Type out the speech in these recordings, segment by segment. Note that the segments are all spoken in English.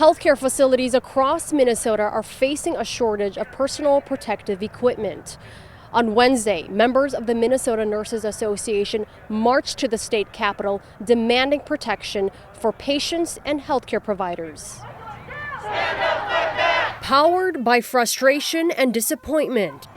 Healthcare facilities across Minnesota are facing a shortage of personal protective equipment. On Wednesday, members of the Minnesota Nurses Association marched to the state capitol demanding protection for patients and healthcare providers. Powered by frustration and disappointment,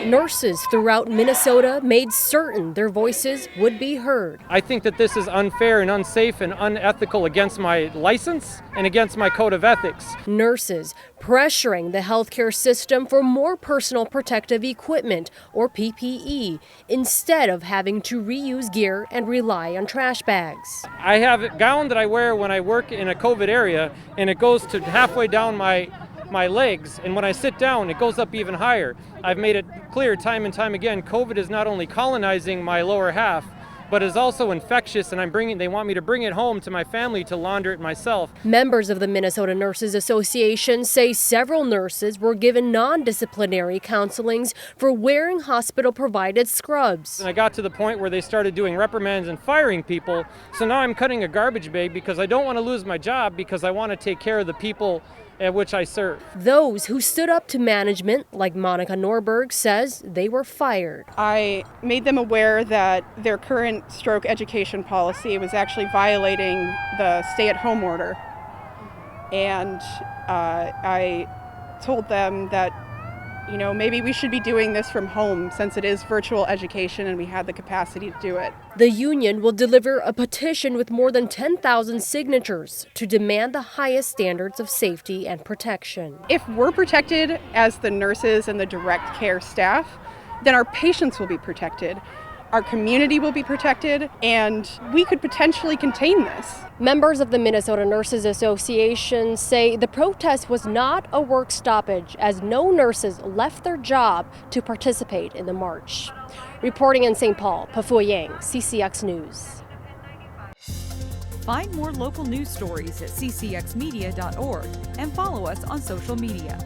nurses throughout Minnesota made certain their voices would be heard. I think that this is unfair and unsafe and unethical against my license and against my code of ethics. Nurses pressuring the healthcare system for more personal protective equipment, or PPE, instead of having to reuse gear and rely on trash bags. I have a gown that I wear when I work in a COVID area, and it goes to halfway down my legs, and when I sit down it goes up even higher. I've made it clear time and time again, COVID is not only colonizing my lower half, but is also infectious, and they want me to bring it home to my family to launder it myself. Members of the Minnesota Nurses Association say several nurses were given non-disciplinary counselings for wearing hospital-provided scrubs. And I got to the point where they started doing reprimands and firing people, so now I'm cutting a garbage bag because I don't want to lose my job, because I want to take care of the people at which I serve. Those who stood up to management, like Monica Norberg, says they were fired. I made them aware that their current stroke education policy was actually violating the stay-at-home order. And I told them that, maybe we should be doing this from home since it is virtual education and we had the capacity to do it. The union will deliver a petition with more than 10,000 signatures to demand the highest standards of safety and protection. If we're protected as the nurses and the direct care staff, then our patients will be protected, our community will be protected, and we could potentially contain this. Members of the Minnesota Nurses Association say the protest was not a work stoppage, as no nurses left their job to participate in the march. Reporting in St. Paul, Pafua Yang, CCX News. Find more local news stories at ccxmedia.org and follow us on social media.